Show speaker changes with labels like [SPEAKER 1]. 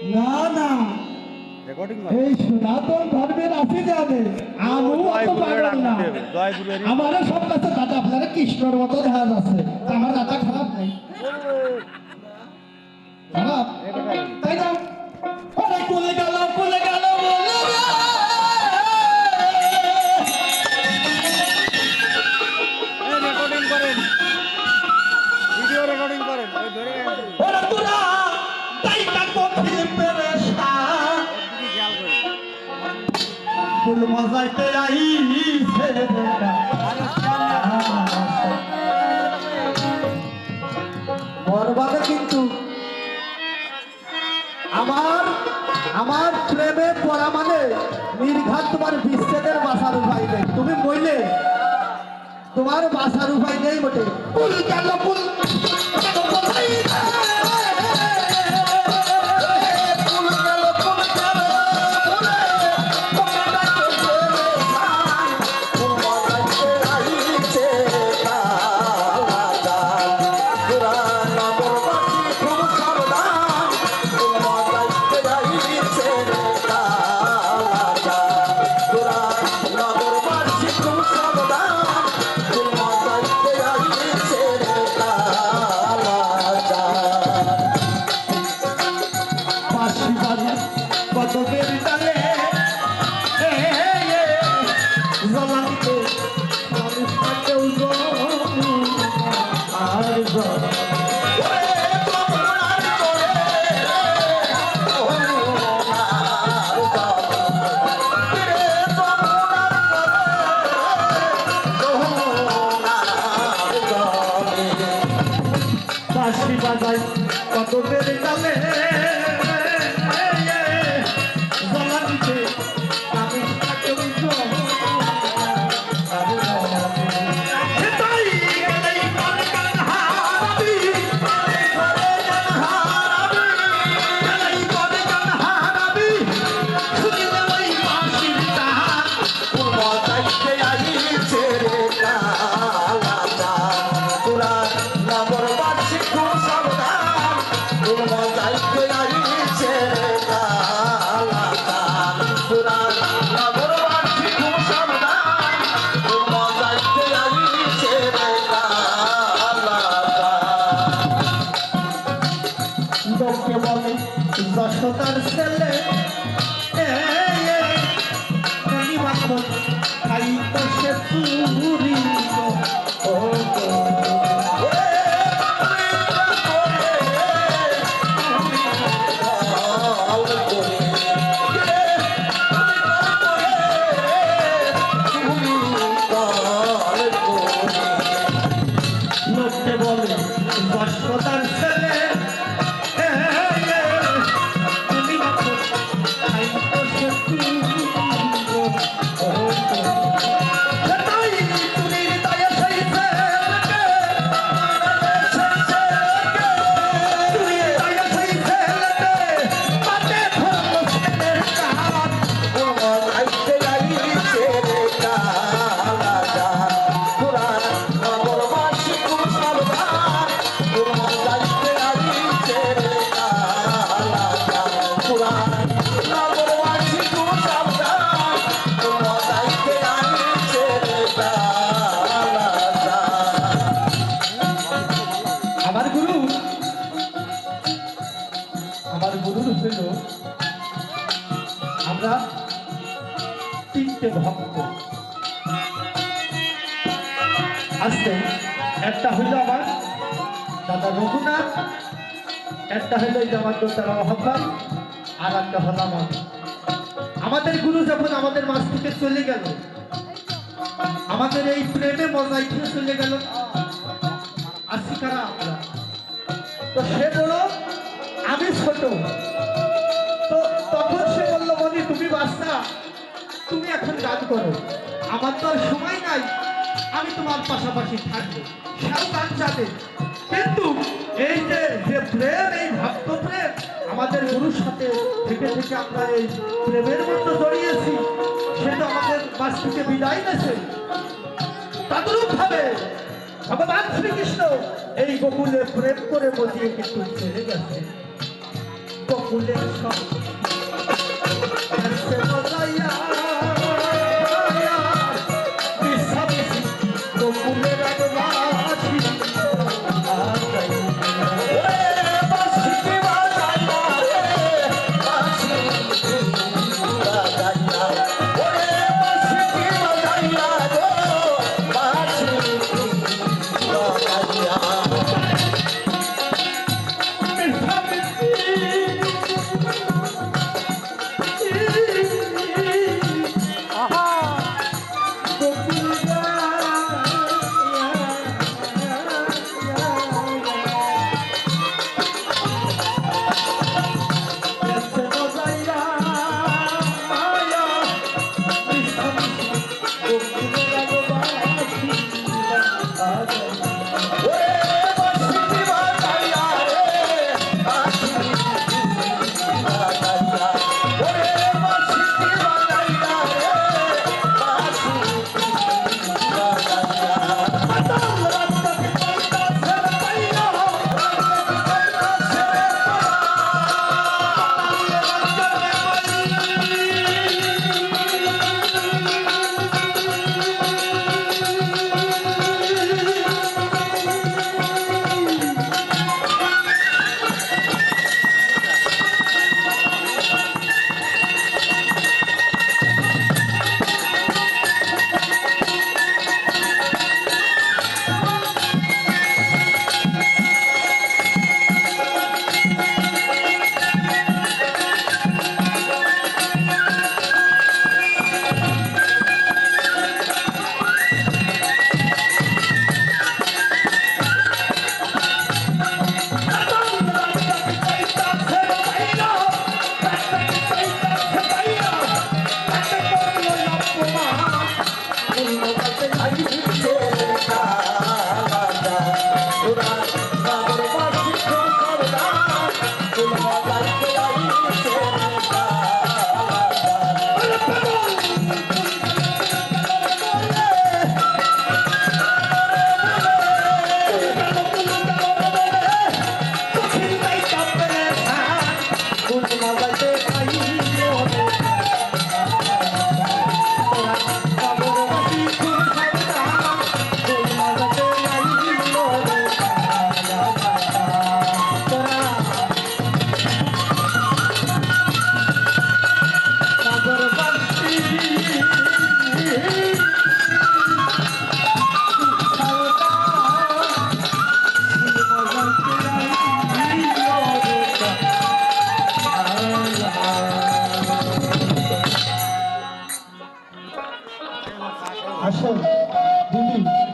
[SPEAKER 1] না না এই সনাতন ধর্মের আছে জানে আমার সব কাছে দাদা আপনারা কৃষ্ণর মতো দেখা যাচ্ছে আমার দাদা খারাপ নাই খারাপ তাই না কোলে গেল
[SPEAKER 2] রেকর্ডিং করেন ভিডিও রেকর্ডিং করেন ওই ধরে
[SPEAKER 1] ওরা তোরা তাই কাকো ফিলিপেরেস্তা ফুল মজাইতে আইছে বরবাদে কিন্তু আমার প্রেমে পড়া মানে নির্ঘাত তোমার বিচ্ছেদের বাসার উপায় নেই তুমি বইলে তোমার বাসার উপায় নেই বটে ফুল গেল ফুল কত বেড়ে যাবে গলা দিতে আমি তাকে যশোদার ছেলে খাইতো সে চুরি লোককে বলে যশোদার ছেলে আমার গুরুর হইল আমরা তিনটে ভক্ত আসতে একটা হইল আমার দাদা রঘুনাথ একটা হইল আমার দোতারা মহাভাই আর একটা হল আমাদের গুরু যখন আমাদের মাঝ থেকে চলে গেল আমাদের এই প্রেমে মজাই থেকে চলে গেল আসি কারা আমরা তো সে বলল আমি ছোট তো তখন সে বললো মনি তুমি বাচ্চা তুমি এখন গান করো আমার তো আর সময় নাই আমি তোমার পাশাপাশি থাকবো সেও গান চাবে কিন্তু এই যে প্রেম এই ভক্ত প্রেম আমাদের গুরুর সাথে থেকে থেকে আমরা এই প্রেমের মধ্যে জড়িয়েছি সেটা আমাদের বাস থেকে বিদায় গেছে তদ্রূপ ভাবে ভগবান শ্রীকৃষ্ণ এই গোকুলে প্রেম করে বজিয়ে কিন্তু চলে গেছে বকুলের সব এসে বজাইয়া মিশামিশি বকুলের আগবাছি আসেন দিদি